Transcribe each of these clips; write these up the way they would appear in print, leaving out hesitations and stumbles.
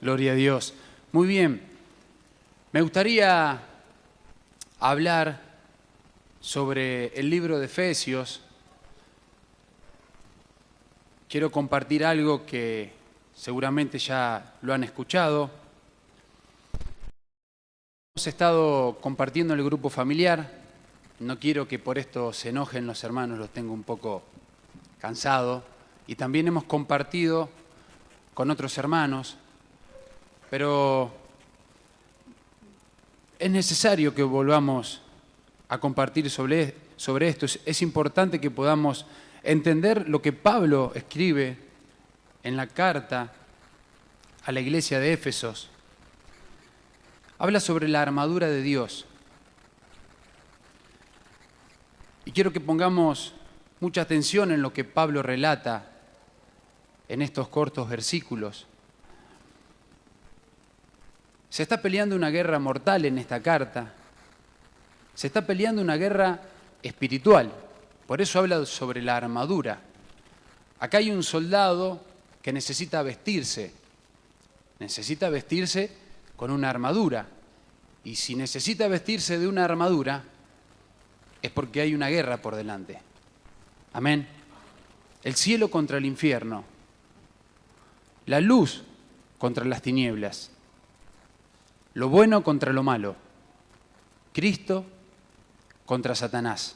Gloria a Dios. Muy bien. Me gustaría hablar sobre el libro de Efesios. Quiero compartir algo que seguramente ya lo han escuchado. Hemos estado compartiendo en el grupo familiar. No quiero que por esto se enojen los hermanos, los tengo un poco cansados. Y también hemos compartido con otros hermanos. Pero es necesario que volvamos a compartir sobre esto. Es importante que podamos entender lo que Pablo escribe en la carta a la iglesia de Éfesos. Habla sobre la armadura de Dios. Y quiero que pongamos mucha atención en lo que Pablo relata en estos cortos versículos. Se está peleando una guerra mortal en esta carta. Se está peleando una guerra espiritual. Por eso habla sobre la armadura. Acá hay un soldado que necesita vestirse. Necesita vestirse con una armadura. Y si necesita vestirse de una armadura, es porque hay una guerra por delante. Amén. El cielo contra el infierno. La luz contra las tinieblas. Lo bueno contra lo malo. Cristo contra Satanás.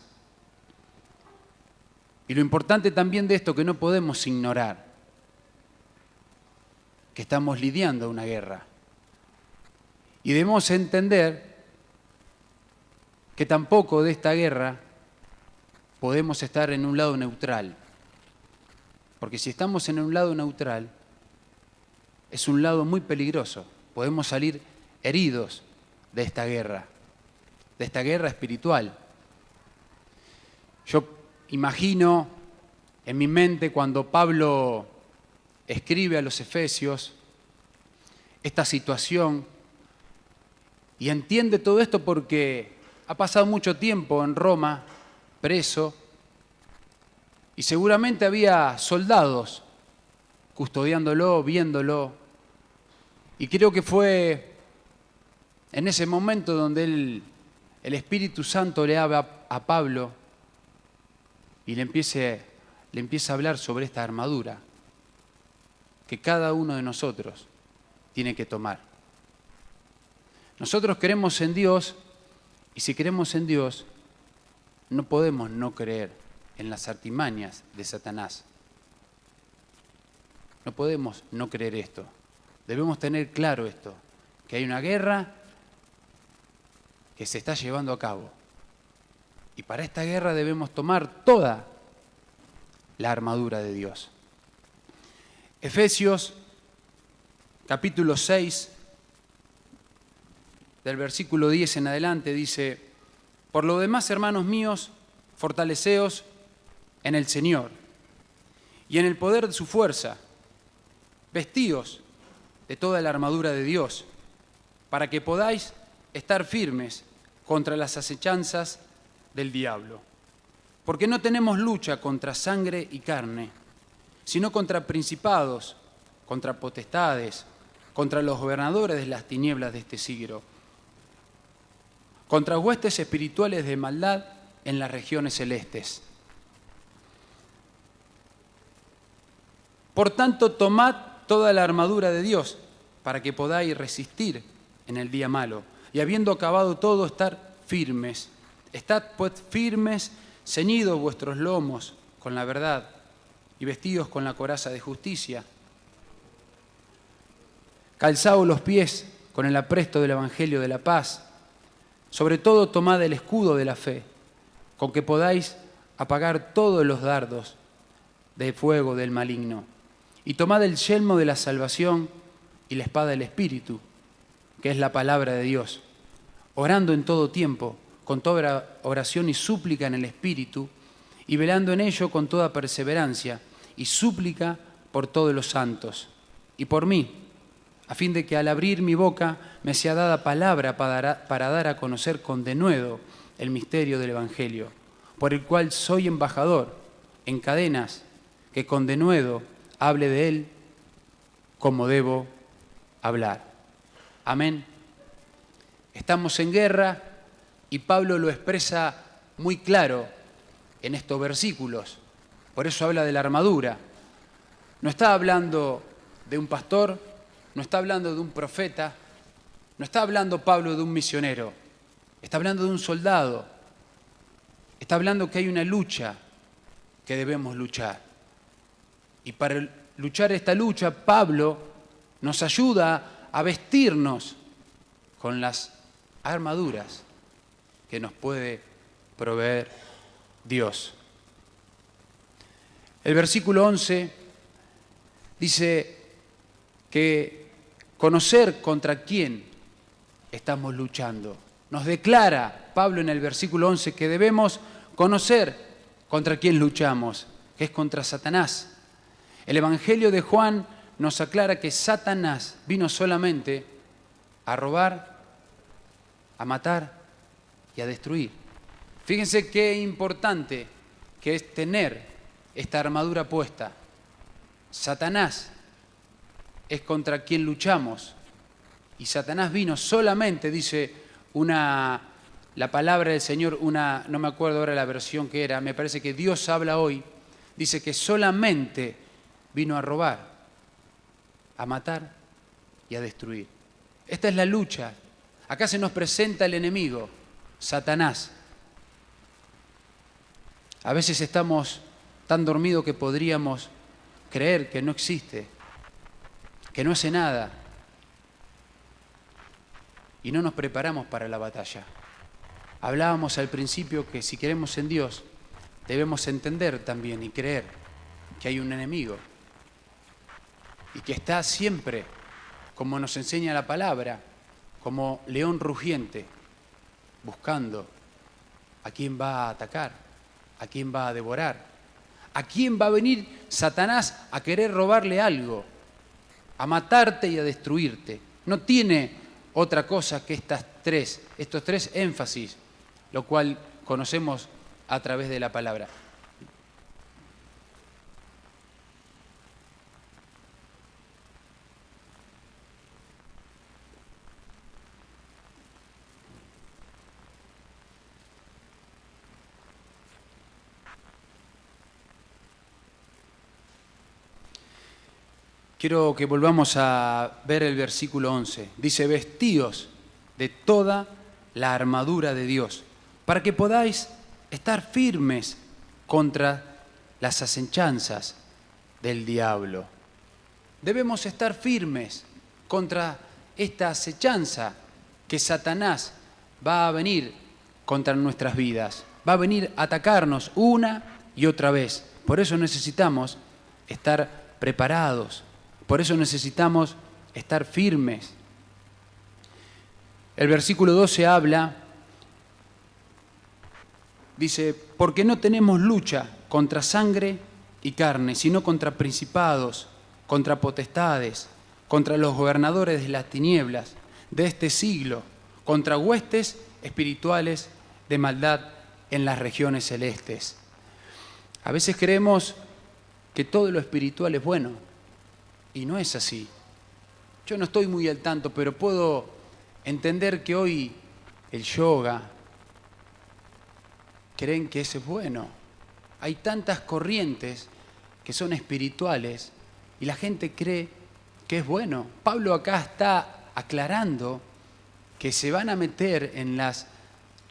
Y lo importante también de esto que no podemos ignorar, que estamos lidiando una guerra. Y debemos entender que tampoco de esta guerra podemos estar en un lado neutral. Porque si estamos en un lado neutral, es un lado muy peligroso. Podemos salir heridos de esta guerra espiritual. Yo imagino en mi mente cuando Pablo escribe a los Efesios esta situación y entiende todo esto porque ha pasado mucho tiempo en Roma, preso, y seguramente había soldados custodiándolo, viéndolo, y creo que fue en ese momento donde el Espíritu Santo le habla a Pablo y le empieza a hablar sobre esta armadura que cada uno de nosotros tiene que tomar. Nosotros creemos en Dios y si creemos en Dios no podemos no creer en las artimañas de Satanás. No podemos no creer esto. Debemos tener claro esto, que hay una guerra que se está llevando a cabo. Y para esta guerra debemos tomar toda la armadura de Dios. Efesios, capítulo 6, del versículo 10 en adelante, dice: por lo demás, hermanos míos, fortaleceos en el Señor y en el poder de su fuerza. Vestíos de toda la armadura de Dios, para que podáis estar firmes contra las acechanzas del diablo. Porque no tenemos lucha contra sangre y carne, sino contra principados, contra potestades, contra los gobernadores de las tinieblas de este siglo, contra huestes espirituales de maldad en las regiones celestes. Por tanto, tomad toda la armadura de Dios, para que podáis resistir en el día malo, y habiendo acabado todo, estar firmes. Estad pues firmes, ceñidos vuestros lomos con la verdad, y vestidos con la coraza de justicia. Calzaos los pies con el apresto del evangelio de la paz. Sobre todo tomad el escudo de la fe, con que podáis apagar todos los dardos de fuego del maligno. Y tomad el yelmo de la salvación y la espada del Espíritu, que es la palabra de Dios, orando en todo tiempo, con toda oración y súplica en el Espíritu, y velando en ello con toda perseverancia y súplica por todos los santos, y por mí, a fin de que al abrir mi boca me sea dada palabra para dar a conocer con denuedo el misterio del Evangelio, por el cual soy embajador en cadenas, que con denuedo hable de él como debo hablar. Amén. Estamos en guerra y Pablo lo expresa muy claro en estos versículos. Por eso habla de la armadura. No está hablando de un pastor, no está hablando de un profeta, no está hablando Pablo de un misionero, está hablando de un soldado, está hablando que hay una lucha que debemos luchar. Y para luchar esta lucha, Pablo nos ayuda a vestirnos con las armaduras que nos puede proveer Dios. El versículo 11 dice que conocer contra quién estamos luchando. Nos declara Pablo en el versículo 11 que debemos conocer contra quién luchamos, que es contra Satanás. El Evangelio de Juan nos aclara que Satanás vino solamente a robar, a matar y a destruir. Fíjense qué importante que es tener esta armadura puesta. Satanás es contra quien luchamos y Satanás vino solamente, dice la palabra del Señor, no me acuerdo ahora la versión que era, me parece que Dios habla hoy, dice que solamente vino a robar, a matar y a destruir. Esta es la lucha. Acá se nos presenta el enemigo, Satanás. A veces estamos tan dormidos que podríamos creer que no existe, que no hace nada, y no nos preparamos para la batalla. Hablábamos al principio que si queremos en Dios, debemos entender también y creer que hay un enemigo y que está siempre, como nos enseña la palabra, como león rugiente, buscando a quién va a atacar, a quién va a devorar, a quién va a venir Satanás a querer robarle algo, a matarte y a destruirte. No tiene otra cosa que estos tres énfasis, lo cual conocemos a través de la palabra. Quiero que volvamos a ver el versículo 11. Dice, vestíos de toda la armadura de Dios, para que podáis estar firmes contra las acechanzas del diablo. Debemos estar firmes contra esta acechanza que Satanás va a venir contra nuestras vidas. Va a venir a atacarnos una y otra vez. Por eso necesitamos estar preparados. Por eso necesitamos estar firmes. El versículo 12 habla, dice, porque no tenemos lucha contra sangre y carne, sino contra principados, contra potestades, contra los gobernadores de las tinieblas de este siglo, contra huestes espirituales de maldad en las regiones celestes. A veces creemos que todo lo espiritual es bueno. Y no es así. Yo no estoy muy al tanto, pero puedo entender que hoy el yoga creen que ese es bueno. Hay tantas corrientes que son espirituales y la gente cree que es bueno. Pablo acá está aclarando que se van a meter en las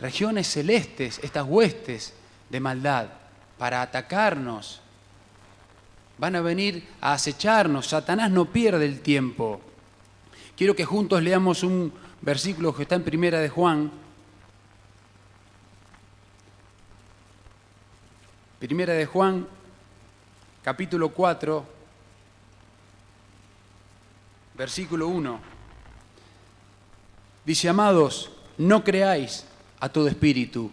regiones celestes, estas huestes de maldad, para atacarnos. Van a venir a acecharnos. Satanás no pierde el tiempo. Quiero que juntos leamos un versículo que está en Primera de Juan. Primera de Juan, capítulo 4, versículo 1. Dice, amados, no creáis a todo espíritu,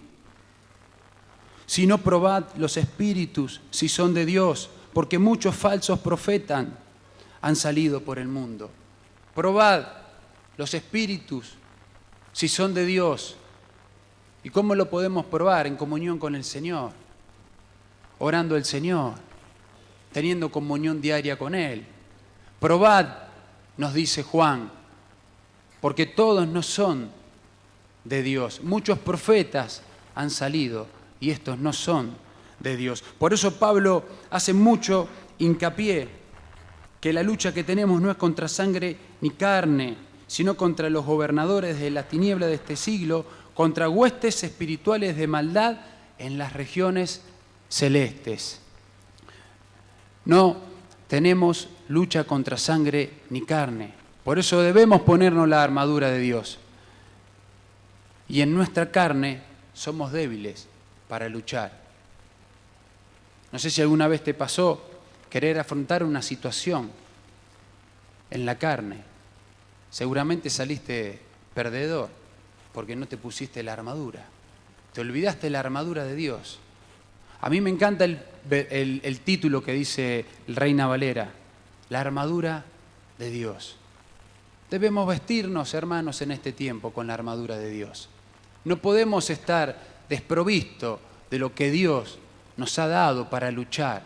sino probad los espíritus si son de Dios, porque muchos falsos profetas han salido por el mundo. Probad los espíritus si son de Dios. ¿Y cómo lo podemos probar? En comunión con el Señor, orando al Señor, teniendo comunión diaria con Él. Probad nos dice Juan, porque todos no son de Dios. Muchos profetas han salido y estos no son de Dios. Por eso Pablo hace mucho hincapié que la lucha que tenemos no es contra sangre ni carne, sino contra los gobernadores de la tiniebla de este siglo, contra huestes espirituales de maldad en las regiones celestes. No tenemos lucha contra sangre ni carne. Por eso debemos ponernos la armadura de Dios. Y en nuestra carne somos débiles para luchar. No sé si alguna vez te pasó querer afrontar una situación en la carne. Seguramente saliste perdedor porque no te pusiste la armadura. Te olvidaste la armadura de Dios. A mí me encanta el título que dice el Reina Valera, la armadura de Dios. Debemos vestirnos, hermanos, en este tiempo con la armadura de Dios. No podemos estar desprovistos de lo que Dios nos ha dado para luchar.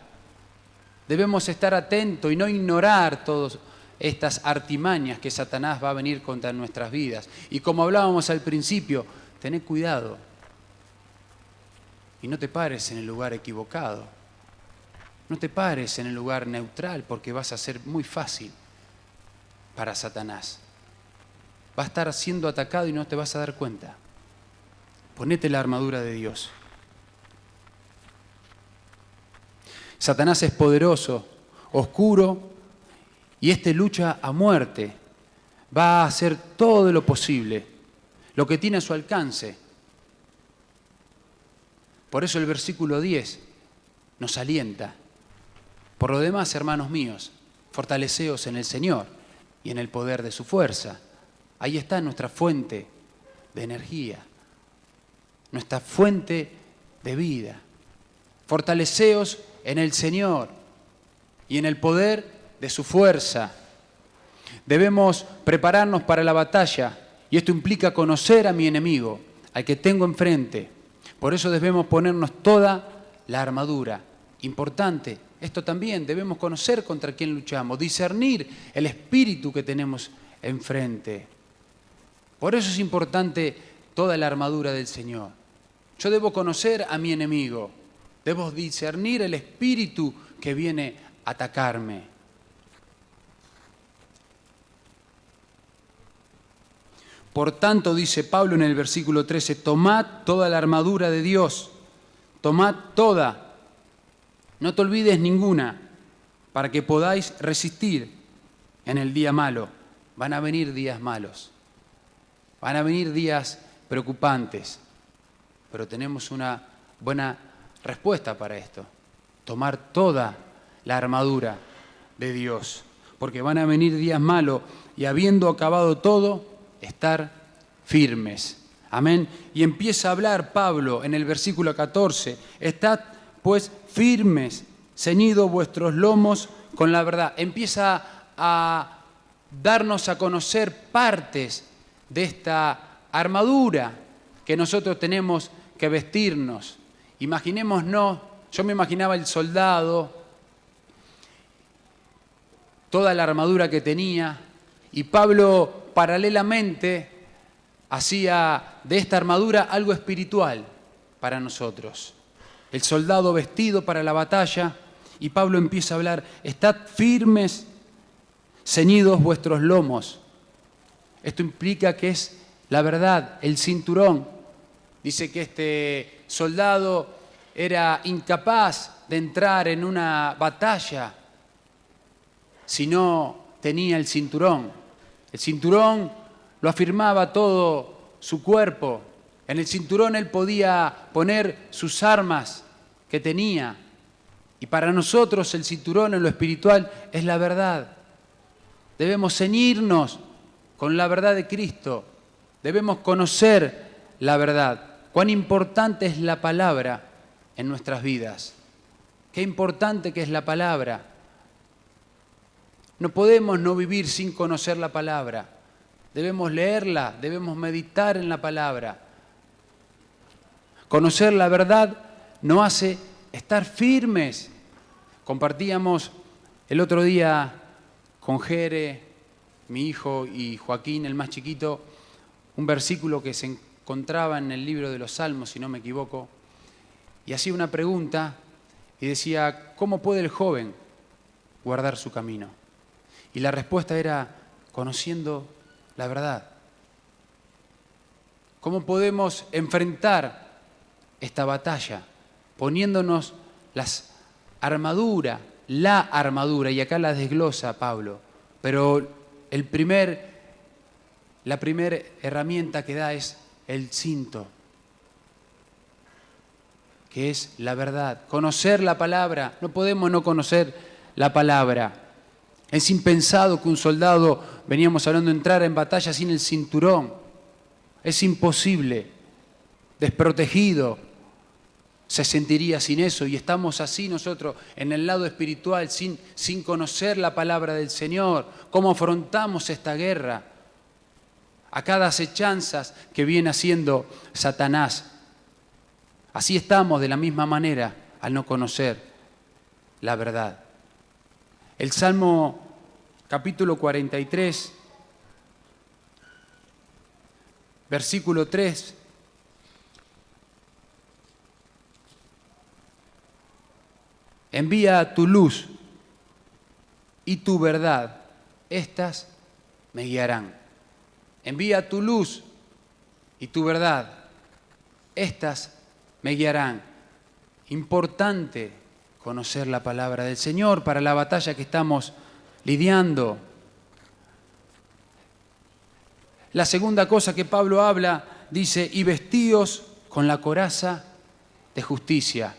Debemos estar atentos y no ignorar todas estas artimañas que Satanás va a venir contra nuestras vidas. Y como hablábamos al principio, tened cuidado y no te pares en el lugar equivocado. No te pares en el lugar neutral porque vas a ser muy fácil para Satanás. Va a estar siendo atacado y no te vas a dar cuenta. Ponete la armadura de Dios. Satanás es poderoso, oscuro, y lucha a muerte. Va a hacer todo lo posible, lo que tiene a su alcance. Por eso el versículo 10 nos alienta. Por lo demás, hermanos míos, fortaleceos en el Señor y en el poder de su fuerza. Ahí está nuestra fuente de energía, nuestra fuente de vida. Fortaleceos en el Señor y en el poder de su fuerza. Debemos prepararnos para la batalla y esto implica conocer a mi enemigo, al que tengo enfrente. Por eso debemos ponernos toda la armadura. Importante, esto también debemos conocer contra quién luchamos, discernir el espíritu que tenemos enfrente. Por eso es importante toda la armadura del Señor. Yo debo conocer a mi enemigo, debo discernir el espíritu que viene a atacarme. Por tanto, dice Pablo en el versículo 13, tomad toda la armadura de Dios, tomad toda, no te olvides ninguna, para que podáis resistir en el día malo. Van a venir días malos, van a venir días preocupantes, pero tenemos una buena respuesta para esto. Tomar toda la armadura de Dios, porque van a venir días malos y habiendo acabado todo, estar firmes. Amén. Y empieza a hablar Pablo en el versículo 14. Estad pues firmes, ceñidos vuestros lomos con la verdad. Empieza a darnos a conocer partes de esta armadura que nosotros tenemos que vestirnos. Imaginémonos, yo me imaginaba el soldado, toda la armadura que tenía, y Pablo paralelamente hacía de esta armadura algo espiritual para nosotros. El soldado vestido para la batalla, y Pablo empieza a hablar, estad firmes, ceñidos vuestros lomos. Esto implica que es la verdad, el cinturón. Dice que este soldado era incapaz de entrar en una batalla si no tenía el cinturón. El cinturón lo afirmaba todo su cuerpo. En el cinturón él podía poner sus armas que tenía. Y para nosotros el cinturón en lo espiritual es la verdad. Debemos ceñirnos con la verdad de Cristo. Debemos conocer la verdad. Cuán importante es la palabra en nuestras vidas. Qué importante que es la palabra. No podemos no vivir sin conocer la palabra. Debemos leerla, debemos meditar en la palabra. Conocer la verdad nos hace estar firmes. Compartíamos el otro día con Jere mi hijo y Joaquín, el más chiquito, un versículo que se encontraba en el libro de los Salmos, si no me equivoco, y hacía una pregunta y decía, ¿cómo puede el joven guardar su camino? Y la respuesta era, conociendo la verdad. ¿Cómo podemos enfrentar esta batalla? Poniéndonos la armadura, y acá la desglosa Pablo, pero la primera herramienta que da es el cinto, que es la verdad. Conocer la palabra, no podemos no conocer la palabra. Es impensado que un soldado, veníamos hablando, entrara en batalla sin el cinturón. Es imposible, desprotegido, se sentiría sin eso, y estamos así nosotros en el lado espiritual sin conocer la palabra del Señor. ¿Cómo afrontamos esta guerra? A cada acechanza que viene haciendo Satanás. Así estamos de la misma manera al no conocer la verdad. El Salmo capítulo 43, versículo 3. Envía tu luz y tu verdad, estas me guiarán. Envía tu luz y tu verdad, estas me guiarán. Importante conocer la palabra del Señor para la batalla que estamos lidiando. La segunda cosa que Pablo habla, dice, y vestíos con la coraza de justicia.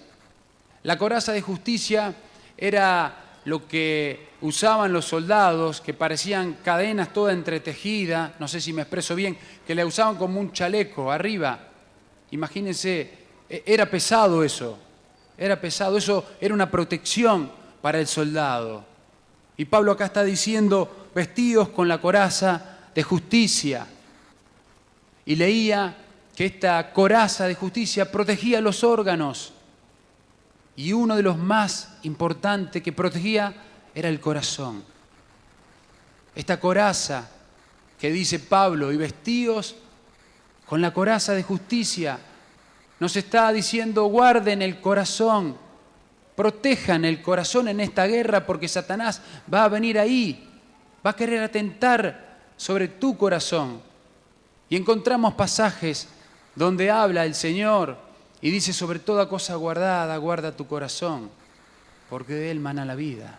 La coraza de justicia era lo que usaban los soldados, que parecían cadenas toda entretejidas, no sé si me expreso bien, que la usaban como un chaleco arriba. Imagínense, era pesado eso, eso era una protección para el soldado. Y Pablo acá está diciendo, vestidos con la coraza de justicia. Y leía que esta coraza de justicia protegía los órganos. Y uno de los más importantes que protegía era el corazón. Esta coraza que dice Pablo, y vestíos con la coraza de justicia, nos está diciendo guarden el corazón, protejan el corazón en esta guerra porque Satanás va a venir ahí, va a querer atentar sobre tu corazón. Y encontramos pasajes donde habla el Señor y dice, sobre toda cosa guardada, guarda tu corazón, porque de él mana la vida.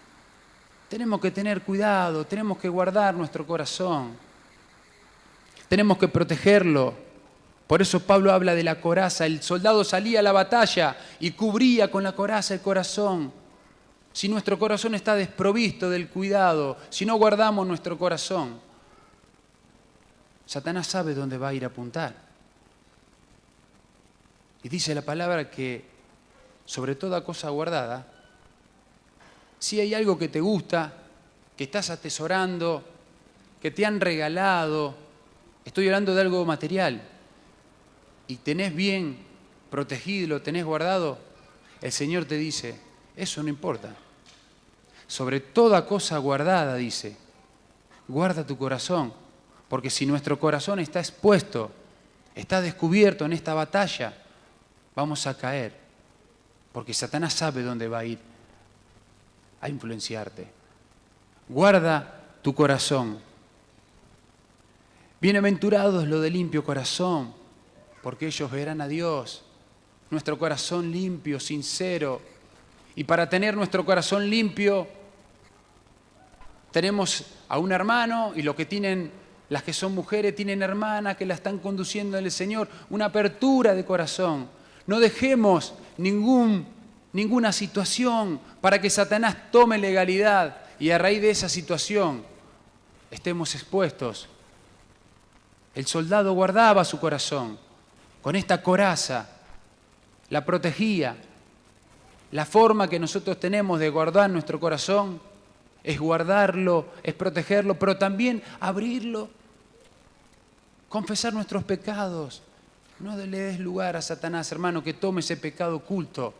Tenemos que tener cuidado, tenemos que guardar nuestro corazón. Tenemos que protegerlo. Por eso Pablo habla de la coraza. El soldado salía a la batalla y cubría con la coraza el corazón. Si nuestro corazón está desprovisto del cuidado, si no guardamos nuestro corazón, Satanás sabe dónde va a ir a apuntar. Y dice la palabra que sobre toda cosa guardada, si hay algo que te gusta, que estás atesorando, que te han regalado, estoy hablando de algo material, y tenés bien protegido, lo tenés guardado, el Señor te dice, eso no importa. Sobre toda cosa guardada, dice, guarda tu corazón, porque si nuestro corazón está expuesto, está descubierto en esta batalla, vamos a caer, porque Satanás sabe dónde va a ir a influenciarte. Guarda tu corazón. Bienaventurados los de limpio corazón, porque ellos verán a Dios. Nuestro corazón limpio, sincero. Y para tener nuestro corazón limpio, tenemos a un hermano, y lo que tienen, las que son mujeres, tienen hermanas que la están conduciendo en el Señor, una apertura de corazón. No dejemos ninguna situación para que Satanás tome legalidad y a raíz de esa situación estemos expuestos. El soldado guardaba su corazón con esta coraza, la protegía. La forma que nosotros tenemos de guardar nuestro corazón es guardarlo, es protegerlo, pero también abrirlo, confesar nuestros pecados. No le des lugar a Satanás, hermano, que tome ese pecado oculto.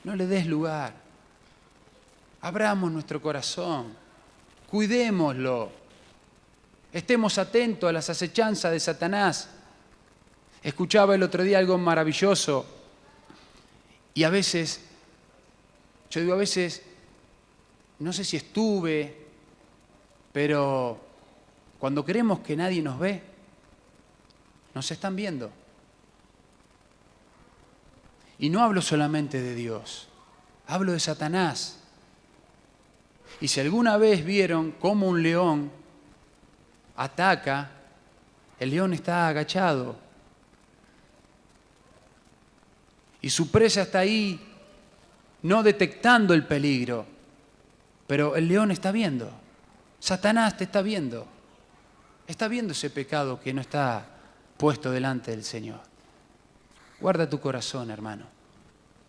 No le des lugar. Abramos nuestro corazón, cuidémoslo, estemos atentos a las acechanzas de Satanás. Escuchaba el otro día algo maravilloso y a veces, no sé si estuve, pero cuando creemos que nadie nos ve, nos están viendo. Y no hablo solamente de Dios, hablo de Satanás. Y si alguna vez vieron cómo un león ataca, el león está agachado. Y su presa está ahí, no detectando el peligro, pero el león está viendo. Satanás te está viendo. Está viendo ese pecado que no está puesto delante del Señor. Guarda tu corazón, hermano.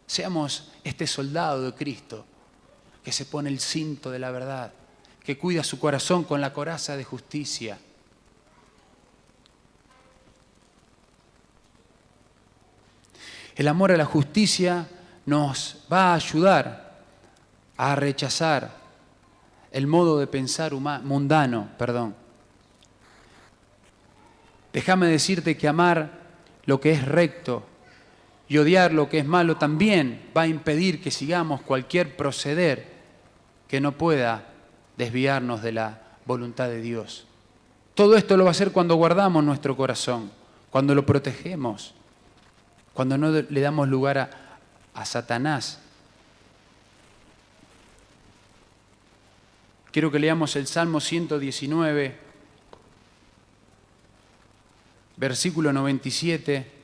Seamos este soldado de Cristo que se pone el cinto de la verdad, que cuida su corazón con la coraza de justicia. El amor a la justicia nos va a ayudar a rechazar el modo de pensar mundano. Déjame decirte que amar lo que es recto y odiar lo que es malo también va a impedir que sigamos cualquier proceder que no pueda desviarnos de la voluntad de Dios. Todo esto lo va a hacer cuando guardamos nuestro corazón, cuando lo protegemos, cuando no le damos lugar a Satanás. Quiero que leamos el Salmo 119, versículo 97.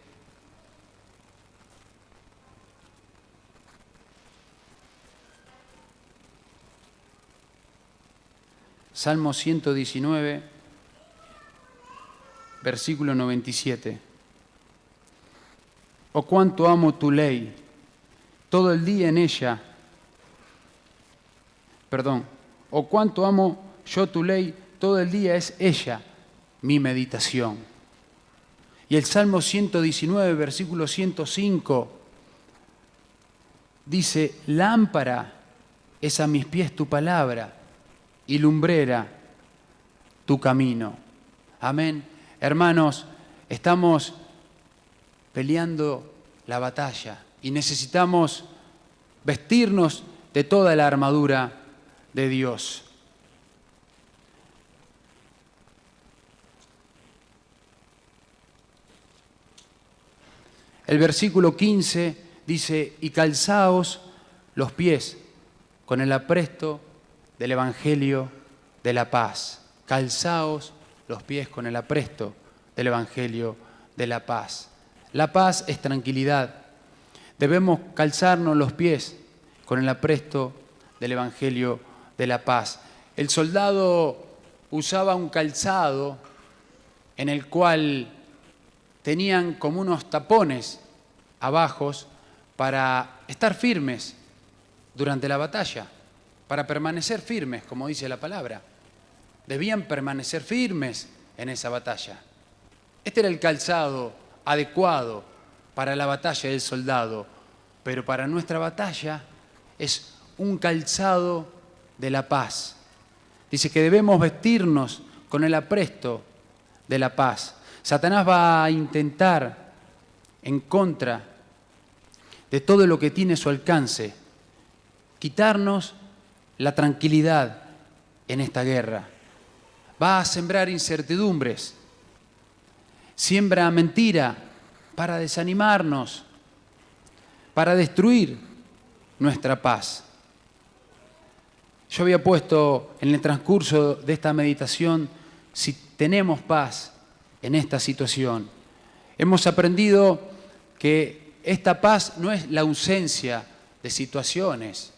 Salmo 119, versículo 97. Oh, cuánto amo tu ley, todo el día en ella. Oh, cuánto amo yo tu ley, todo el día es ella mi meditación. Y el Salmo 119, versículo 105, dice, lámpara es a mis pies tu palabra y lumbrera tu camino. Amén. Hermanos, estamos peleando la batalla y necesitamos vestirnos de toda la armadura de Dios. El versículo 15 dice, y calzaos los pies con el apresto del Evangelio de la paz. Calzaos los pies con el apresto del Evangelio de la paz. La paz es tranquilidad. Debemos calzarnos los pies con el apresto del Evangelio de la paz. El soldado usaba un calzado en el cual tenían como unos tapones abajo para estar firmes durante la batalla, para permanecer firmes, como dice la palabra. Debían permanecer firmes en esa batalla. Este era el calzado adecuado para la batalla del soldado, pero para nuestra batalla es un calzado de la paz. Dice que debemos vestirnos con el apresto de la paz. Satanás va a intentar, en contra de todo lo que tiene a su alcance, quitarnos la tranquilidad en esta guerra. Va a sembrar incertidumbres, siembra mentira para desanimarnos, para destruir nuestra paz. Yo había puesto en el transcurso de esta meditación si tenemos paz en esta situación. Hemos aprendido que esta paz no es la ausencia de situaciones.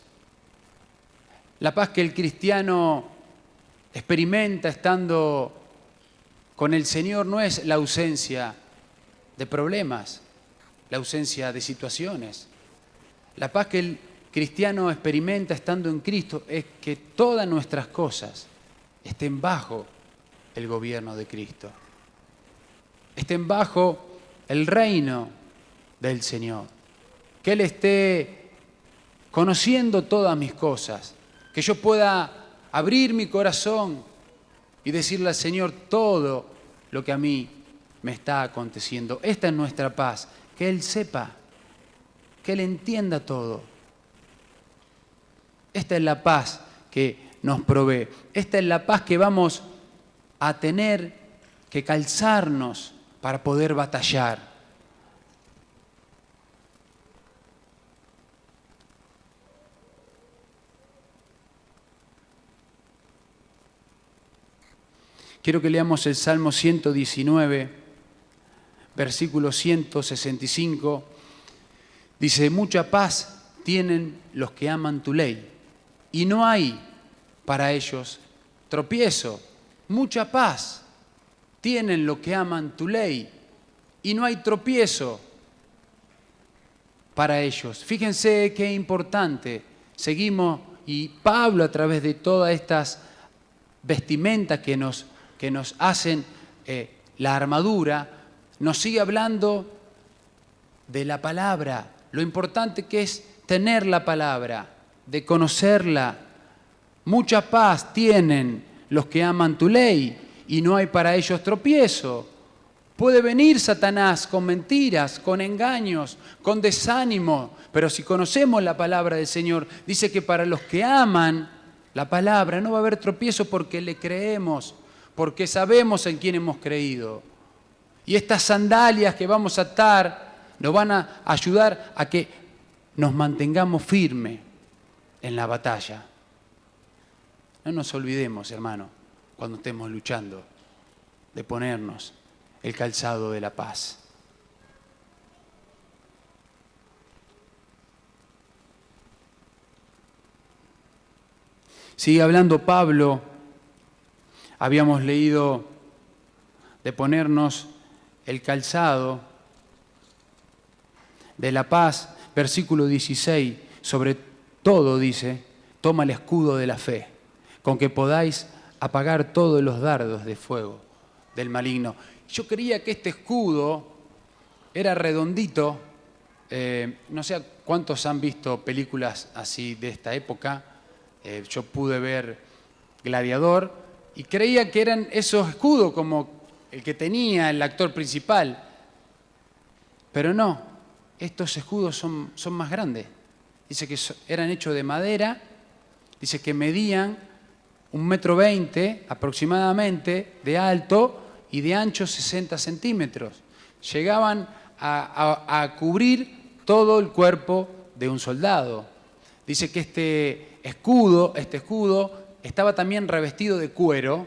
La paz que el cristiano experimenta estando con el Señor no es la ausencia de problemas, la ausencia de situaciones. La paz que el cristiano experimenta estando en Cristo es que todas nuestras cosas estén bajo el gobierno de Cristo, estén bajo el reino del Señor, que Él esté conociendo todas mis cosas, que yo pueda abrir mi corazón y decirle al Señor todo lo que a mí me está aconteciendo. Esta es nuestra paz, que Él sepa, que Él entienda todo. Esta es la paz que nos provee. Esta es la paz que vamos a tener que calzarnos para poder batallar. Quiero que leamos el Salmo 119, versículo 165. Dice, mucha paz tienen los que aman tu ley, y no hay para ellos tropiezo. Mucha paz tienen los que aman tu ley, y no hay tropiezo para ellos. Fíjense qué importante. Seguimos, y Pablo, a través de todas estas vestimentas que nos hacen la armadura, nos sigue hablando de la palabra, lo importante que es tener la palabra, de conocerla. Mucha paz tienen los que aman tu ley y no hay para ellos tropiezo. Puede venir Satanás con mentiras, con engaños, con desánimo, pero si conocemos la palabra del Señor, dice que para los que aman la palabra no va a haber tropiezo porque le creemos, porque sabemos en quién hemos creído. Y estas sandalias que vamos a atar nos van a ayudar a que nos mantengamos firmes en la batalla. No nos olvidemos, hermano, cuando estemos luchando, de ponernos el calzado de la paz. Sigue hablando Pablo. Habíamos leído de ponernos el calzado de la paz, versículo 16, sobre todo dice, toma el escudo de la fe, con que podáis apagar todos los dardos de fuego del maligno. Yo creía que este escudo era redondito, no sé cuántos han visto películas así de esta época, yo pude ver Gladiador, y creía que eran esos escudos como el que tenía el actor principal. Pero no, estos escudos son más grandes. Dice que eran hechos de madera, dice que medían 1,20 m aproximadamente de alto y de ancho 60 centímetros. Llegaban a cubrir todo el cuerpo de un soldado. Dice que este escudo estaba también revestido de cuero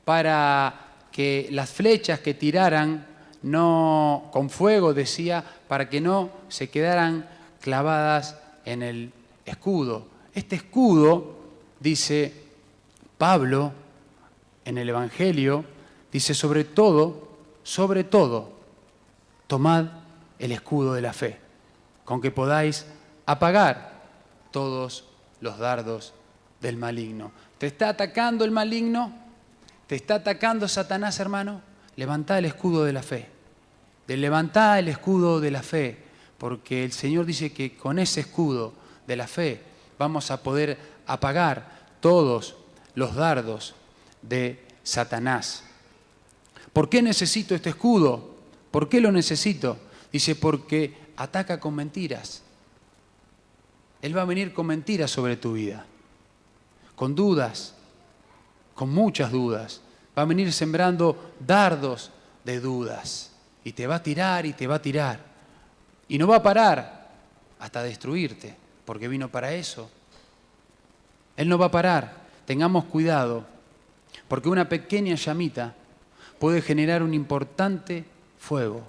para que las flechas que tiraran no con fuego, decía, para que no se quedaran clavadas en el escudo. Este escudo, dice Pablo en el Evangelio, dice sobre todo, tomad el escudo de la fe, con que podáis apagar todos los dardos del maligno. ¿Te está atacando el maligno? ¿Te está atacando Satanás, hermano? Levantá el escudo de la fe. Levantá el escudo de la fe, porque el Señor dice que con ese escudo de la fe vamos a poder apagar todos los dardos de Satanás. ¿Por qué necesito este escudo? ¿Por qué lo necesito? Dice, porque ataca con mentiras. Él va a venir con mentiras sobre tu vida, con dudas, con muchas dudas. Va a venir sembrando dardos de dudas y te va a tirar y te va a tirar. Y no va a parar hasta destruirte, porque vino para eso. Él no va a parar. Tengamos cuidado, porque una pequeña llamita puede generar un importante fuego.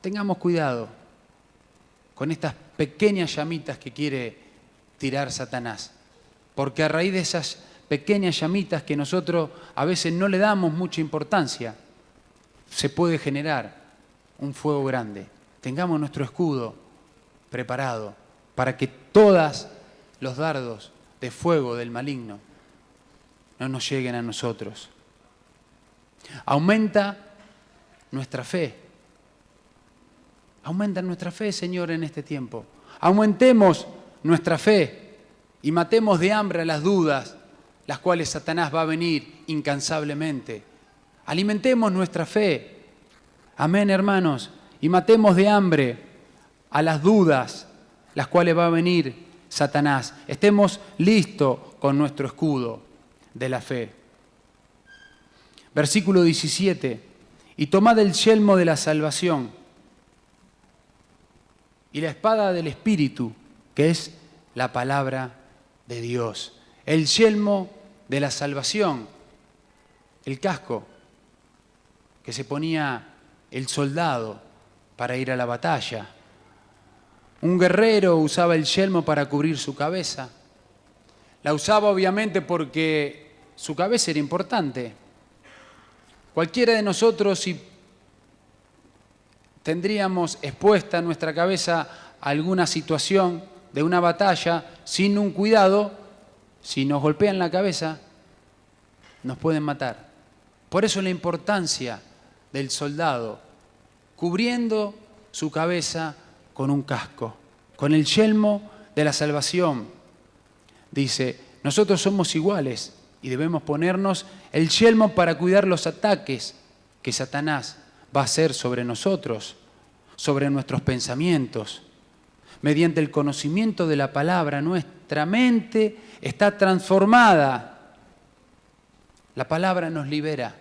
Tengamos cuidado con estas pequeñas llamitas que quiere tirar Satanás, porque a raíz de esas pequeñas llamitas que nosotros a veces no le damos mucha importancia, se puede generar un fuego grande. Tengamos nuestro escudo preparado para que todos los dardos de fuego del maligno no nos lleguen a nosotros. Aumenta nuestra fe. Aumenta nuestra fe, Señor, en este tiempo. Aumentemos nuestra fe y matemos de hambre a las dudas, las cuales Satanás va a venir incansablemente. Alimentemos nuestra fe. Amén, hermanos. Y matemos de hambre a las dudas, las cuales va a venir Satanás. Estemos listos con nuestro escudo de la fe. Versículo 17. Y tomad el yelmo de la salvación y la espada del Espíritu, que es la palabra de Dios. El yelmo de la salvación, el casco que se ponía el soldado para ir a la batalla. Un guerrero usaba el yelmo para cubrir su cabeza. La usaba obviamente porque su cabeza era importante. Cualquiera de nosotros, si tendríamos expuesta nuestra cabeza a alguna situación de una batalla, sin un cuidado, si nos golpean la cabeza, nos pueden matar. Por eso la importancia del soldado, cubriendo su cabeza con un casco, con el yelmo de la salvación. Dice, nosotros somos iguales y debemos ponernos el yelmo para cuidar los ataques que Satanás va a hacer sobre nosotros, sobre nuestros pensamientos. Mediante el conocimiento de la palabra, nuestra mente está transformada. La palabra nos libera.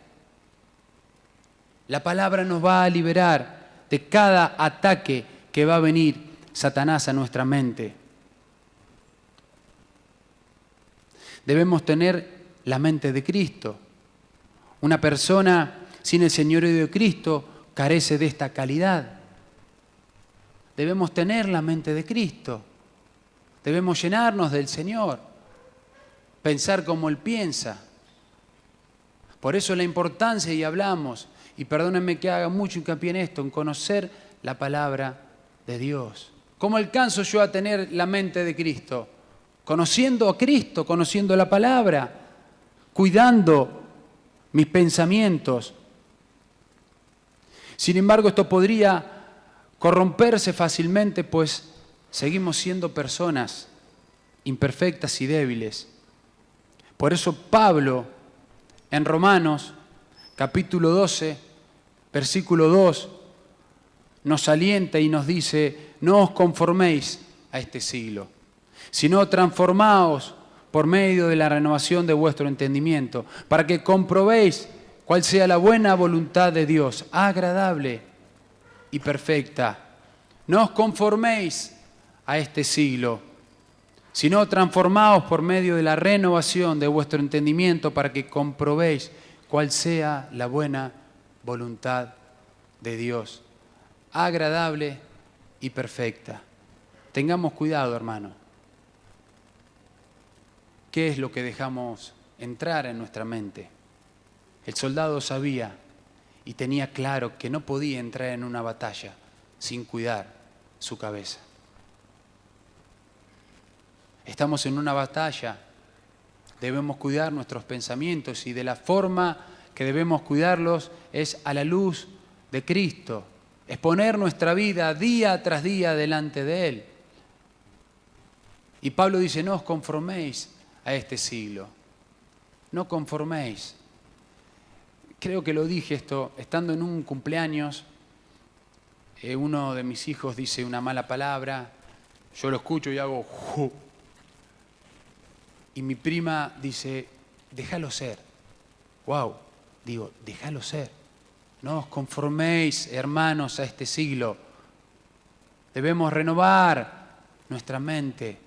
La palabra nos va a liberar de cada ataque que va a venir Satanás a nuestra mente. Debemos tener la mente de Cristo. Una persona sin el señorío de Cristo carece de esta calidad. Debemos tener la mente de Cristo. Debemos llenarnos del Señor. Pensar como Él piensa. Por eso la importancia, y hablamos, y perdónenme que haga mucho hincapié en esto, en conocer la palabra de Dios. ¿Cómo alcanzo yo a tener la mente de Cristo? Conociendo a Cristo, conociendo la palabra, cuidando mis pensamientos. Sin embargo, esto podría corromperse fácilmente, pues seguimos siendo personas imperfectas y débiles. Por eso Pablo, en Romanos, capítulo 12, versículo 2, nos alienta y nos dice, no os conforméis a este siglo, sino transformaos por medio de la renovación de vuestro entendimiento, para que comprobéis cuál sea la buena voluntad de Dios, agradable y perfecta. No os conforméis a este siglo, sino transformaos por medio de la renovación de vuestro entendimiento, para que comprobéis cuál sea la buena voluntad de Dios, agradable y perfecta. Tengamos cuidado, hermano. ¿Qué es lo que dejamos entrar en nuestra mente? El soldado sabía y tenía claro que no podía entrar en una batalla sin cuidar su cabeza. Estamos en una batalla, debemos cuidar nuestros pensamientos y de la forma que debemos cuidarlos es a la luz de Cristo, es poner nuestra vida día tras día delante de Él. Y Pablo dice, no os conforméis a este siglo, no conforméis. Creo que lo dije esto, estando en un cumpleaños, uno de mis hijos dice una mala palabra, yo lo escucho y hago ¡ju! Y mi prima dice, déjalo ser. ¡Wow! Digo, déjalo ser. No os conforméis, hermanos, a este siglo. Debemos renovar nuestra mente.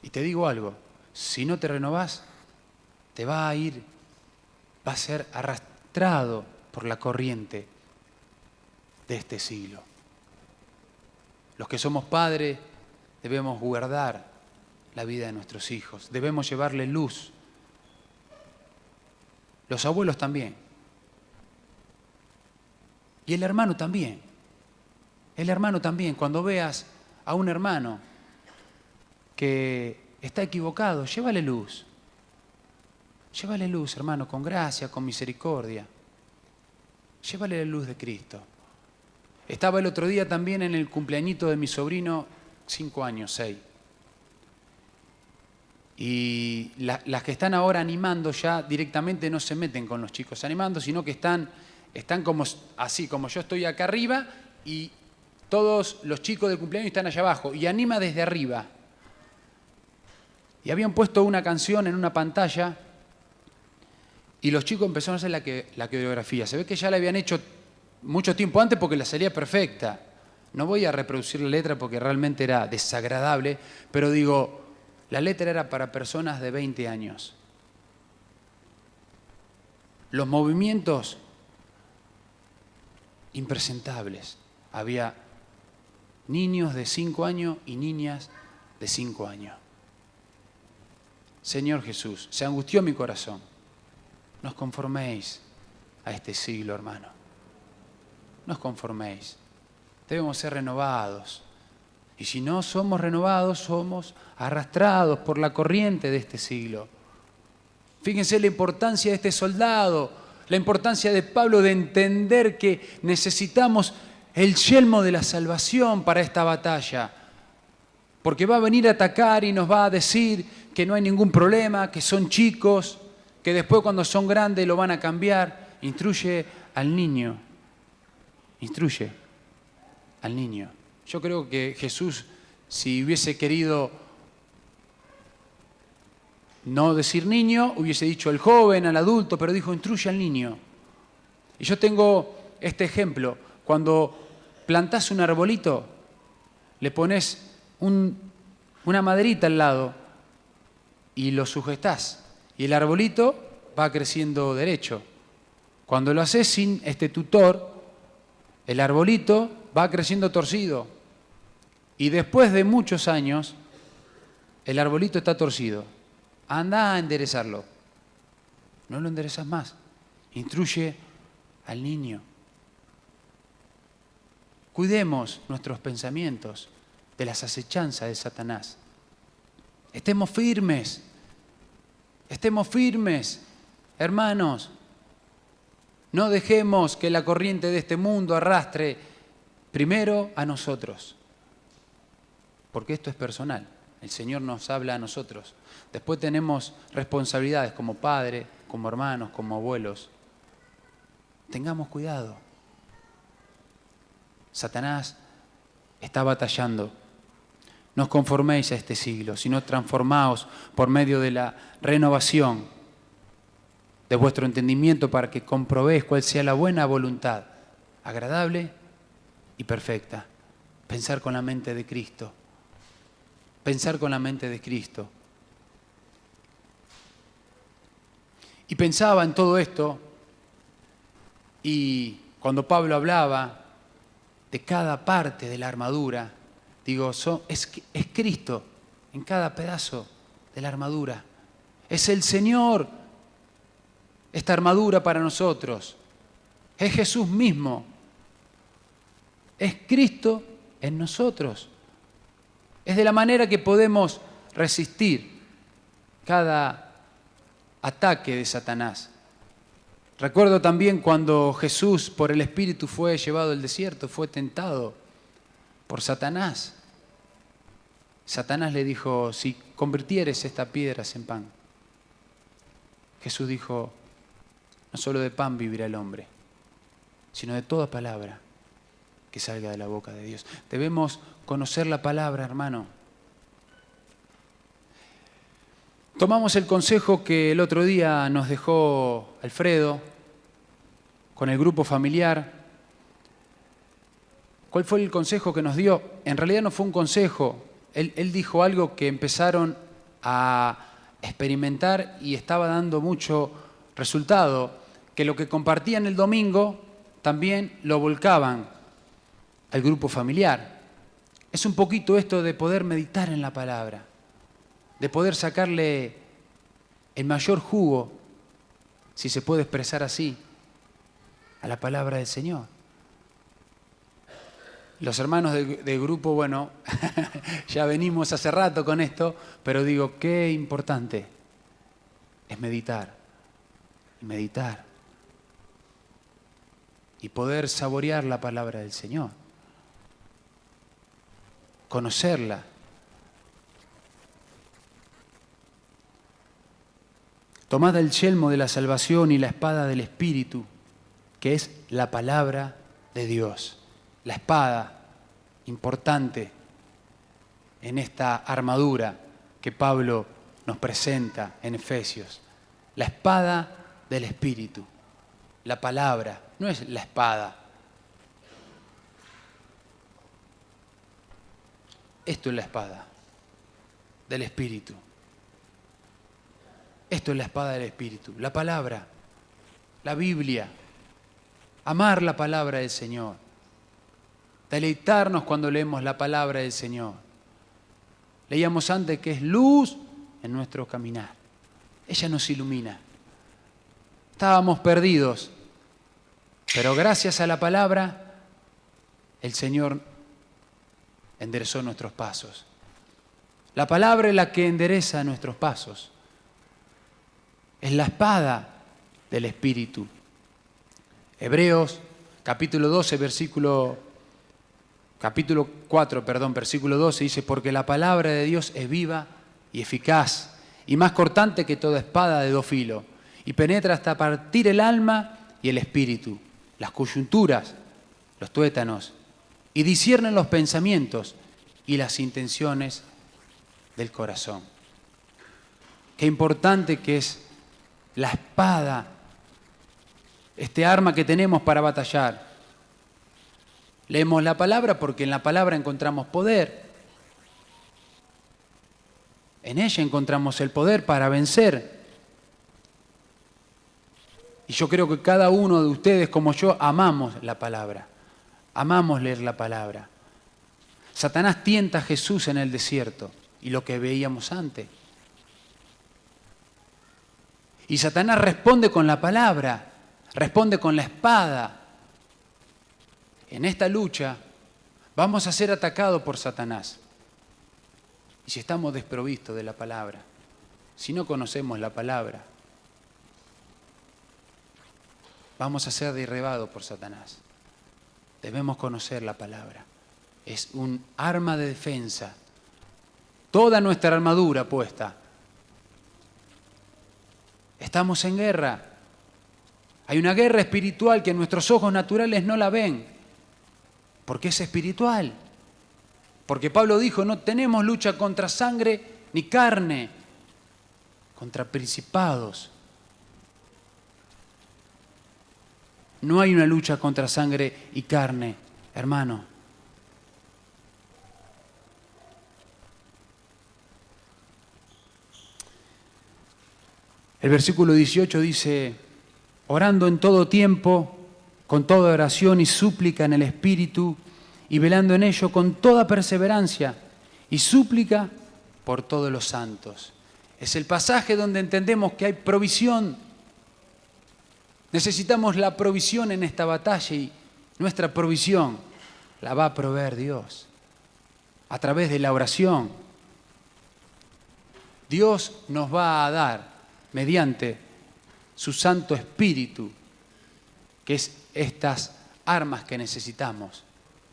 Y te digo algo, si no te renovás, te va a ser arrastrado por la corriente de este siglo. Los que somos padres debemos guardar la vida de nuestros hijos, debemos llevarle luz. Los abuelos también. Y el hermano también. El hermano también. Cuando veas a un hermano que está equivocado, llévale luz. Llévale luz, hermano, con gracia, con misericordia. Llévale la luz de Cristo. Estaba el otro día también en el cumpleañito de mi sobrino, 5 años, 6. Y las que están ahora animando ya directamente no se meten con los chicos animando, sino que están como así, como yo estoy acá arriba y todos los chicos del cumpleaños están allá abajo y anima desde arriba. Y habían puesto una canción en una pantalla y los chicos empezaron a hacer la coreografía. Se ve que ya la habían hecho mucho tiempo antes porque la salía perfecta. No voy a reproducir la letra porque realmente era desagradable, pero digo, la letra era para personas de 20 años. Los movimientos impresentables. Había niños de 5 años y niñas de 5 años. Señor Jesús, se angustió mi corazón. No os conforméis a este siglo, hermano. No os conforméis. Debemos ser renovados. Y si no somos renovados, somos arrastrados por la corriente de este siglo. Fíjense la importancia de este soldado, la importancia de Pablo de entender que necesitamos el yelmo de la salvación para esta batalla. Porque va a venir a atacar y nos va a decir que no hay ningún problema, que son chicos, que después cuando son grandes lo van a cambiar. Instruye al niño. Instruye al niño. Yo creo que Jesús, si hubiese querido no decir niño, hubiese dicho el joven, al adulto, pero dijo instruye al niño. Y yo tengo este ejemplo. Cuando plantás un arbolito, le pones una maderita al lado y lo sujetás. Y el arbolito va creciendo derecho. Cuando lo haces sin este tutor, el arbolito va creciendo torcido. Y después de muchos años, el arbolito está torcido. Anda a enderezarlo. No lo enderezas más. Instruye al niño. Cuidemos nuestros pensamientos de las acechanzas de Satanás. Estemos firmes. Estemos firmes, hermanos. No dejemos que la corriente de este mundo arrastre primero a nosotros. Porque esto es personal. El Señor nos habla a nosotros. Después tenemos responsabilidades como padres, como hermanos, como abuelos. Tengamos cuidado. Satanás está batallando. No os conforméis a este siglo, sino transformaos por medio de la renovación de vuestro entendimiento para que comprobéis cuál sea la buena voluntad, agradable y perfecta. Pensar con la mente de Cristo. Pensar con la mente de Cristo. Y pensaba en todo esto, y cuando Pablo hablaba de cada parte de la armadura, digo, es Cristo en cada pedazo de la armadura. Es el Señor esta armadura para nosotros. Es Jesús mismo. Es Cristo en nosotros. Es de la manera que podemos resistir cada ataque de Satanás. Recuerdo también cuando Jesús por el Espíritu fue llevado al desierto, fue tentado por Satanás. Satanás le dijo, si convirtieres estas piedras en pan. Jesús dijo, no solo de pan vivirá el hombre, sino de toda palabra que salga de la boca de Dios. Debemos conocer la palabra, hermano. Tomamos el consejo que el otro día nos dejó Alfredo con el grupo familiar. ¿Cuál fue el consejo que nos dio? En realidad no fue un consejo. Él dijo algo que empezaron a experimentar y estaba dando mucho resultado, que lo que compartían el domingo también lo volcaban al grupo familiar. Es un poquito esto de poder meditar en la palabra, de poder sacarle el mayor jugo, si se puede expresar así, a la palabra del Señor. Los hermanos del grupo, bueno, ya venimos hace rato con esto, pero digo, qué importante es meditar, y meditar, y poder saborear la palabra del Señor, conocerla. Tomad el yelmo de la salvación y la espada del Espíritu, que es la palabra de Dios. La espada importante en esta armadura que Pablo nos presenta en Efesios. La espada del Espíritu. La palabra, no es la espada. Esto es la espada del Espíritu. Esto es la espada del Espíritu. La palabra, la Biblia. Amar la palabra del Señor. Deleitarnos cuando leemos la palabra del Señor. Leíamos antes que es luz en nuestro caminar. Ella nos ilumina. Estábamos perdidos, pero gracias a la palabra, el Señor enderezó nuestros pasos. La palabra es la que endereza nuestros pasos. Es la espada del Espíritu. Hebreos, capítulo 4, versículo 12, dice, porque la palabra de Dios es viva y eficaz, y más cortante que toda espada de 2 filos, y penetra hasta partir el alma y el espíritu, las coyunturas, los tuétanos, y disciernen los pensamientos y las intenciones del corazón. Qué importante que es la espada, este arma que tenemos para batallar. Leemos la palabra porque en la palabra encontramos poder. En ella encontramos el poder para vencer. Y yo creo que cada uno de ustedes, como yo, amamos la palabra. Amamos leer la palabra. Satanás tienta a Jesús en el desierto, y lo que veíamos antes. Y Satanás responde con la palabra, responde con la espada. En esta lucha vamos a ser atacados por Satanás. Y si estamos desprovistos de la palabra, si no conocemos la palabra, vamos a ser derribados por Satanás. Debemos conocer la palabra. Es un arma de defensa. Toda nuestra armadura puesta. Estamos en guerra. Hay una guerra espiritual que nuestros ojos naturales no la ven, porque es espiritual. Porque Pablo dijo, no tenemos lucha contra sangre ni carne, contra principados. No hay una lucha contra sangre y carne, hermano. El versículo 18 dice, orando en todo tiempo, con toda oración y súplica en el Espíritu, y velando en ello con toda perseverancia y súplica por todos los santos. Es el pasaje donde entendemos que hay provisión. Necesitamos la provisión en esta batalla y nuestra provisión la va a proveer Dios a través de la oración. Dios nos va a dar mediante su Santo Espíritu, que es estas armas que necesitamos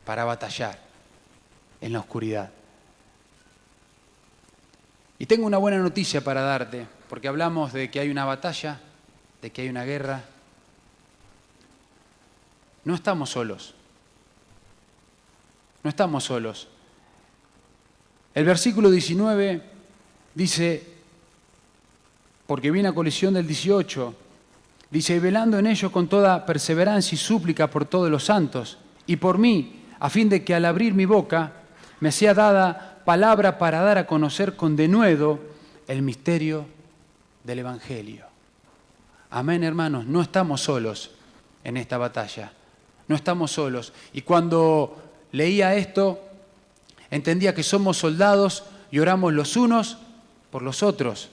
para batallar en la oscuridad. Y tengo una buena noticia para darte, porque hablamos de que hay una batalla, de que hay una guerra. No estamos solos. No estamos solos. El versículo 19 dice, porque viene a colisión del 18, dice, velando en ello con toda perseverancia y súplica por todos los santos, y por mí, a fin de que al abrir mi boca me sea dada palabra para dar a conocer con denuedo el misterio del Evangelio. Amén, hermanos, no estamos solos en esta batalla, no estamos solos. Y cuando leía esto, entendía que somos soldados y oramos los unos por los otros,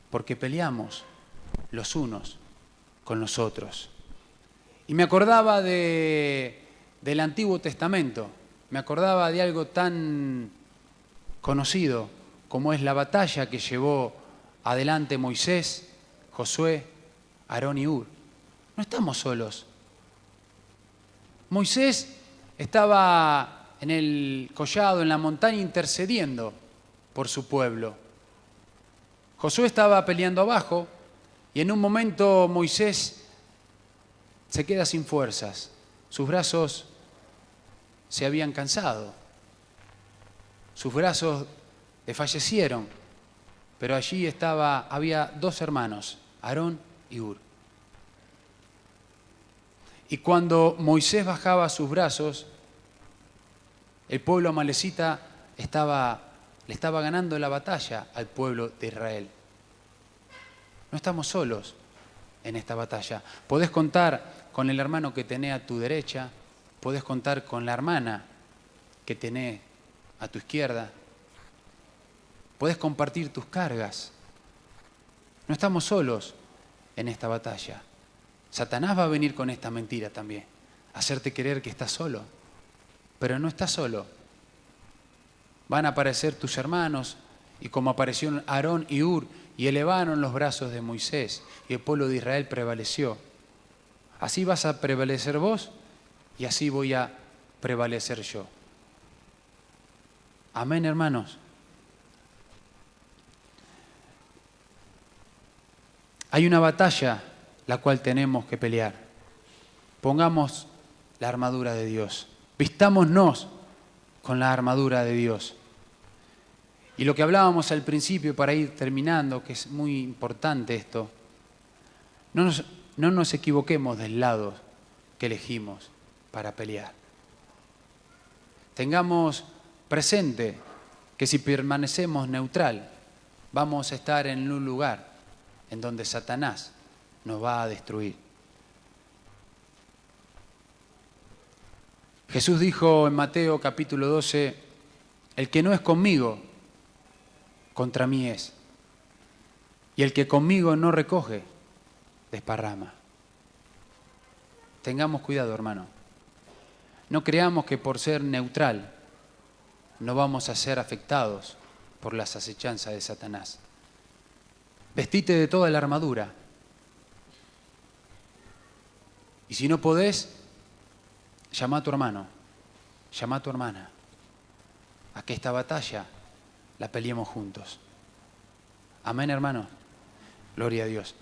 porque peleamos los unos con los otros. Y me acordaba del Antiguo Testamento, me acordaba de algo tan conocido como es la batalla que llevó adelante Moisés, Josué, Aarón y Hur. No estamos solos. Moisés estaba en el collado, en la montaña, intercediendo por su pueblo. Josué estaba peleando abajo Y en un momento Moisés se queda sin fuerzas. Sus brazos se habían cansado. Sus brazos desfallecieron. Pero allí había dos hermanos, Aarón y Hur. Y cuando Moisés bajaba sus brazos, el pueblo amalecita le estaba ganando la batalla al pueblo de Israel. No estamos solos en esta batalla. Podés contar con el hermano que tenés a tu derecha, podés contar con la hermana que tenés a tu izquierda, podés compartir tus cargas. No estamos solos en esta batalla. Satanás va a venir con esta mentira también, hacerte creer que estás solo, pero no estás solo. Van a aparecer tus hermanos, y como aparecieron Aarón y Hur, y elevaron los brazos de Moisés, y el pueblo de Israel prevaleció. Así vas a prevalecer vos, y así voy a prevalecer yo. Amén, hermanos. Hay una batalla la cual tenemos que pelear. Pongamos la armadura de Dios. Vistámonos con la armadura de Dios. Y lo que hablábamos al principio, para ir terminando, que es muy importante esto, no nos equivoquemos del lado que elegimos para pelear. Tengamos presente que si permanecemos neutral, vamos a estar en un lugar en donde Satanás nos va a destruir. Jesús dijo en Mateo capítulo 12, el que no es conmigo, contra mí es. Y el que conmigo no recoge, desparrama. Tengamos cuidado, hermano. No creamos que por ser neutral no vamos a ser afectados por las acechanzas de Satanás. Vestite de toda la armadura. Y si no podés, llama a tu hermano, llama a tu hermana, a que esta batalla la peleemos juntos. Amén, hermano. Gloria a Dios.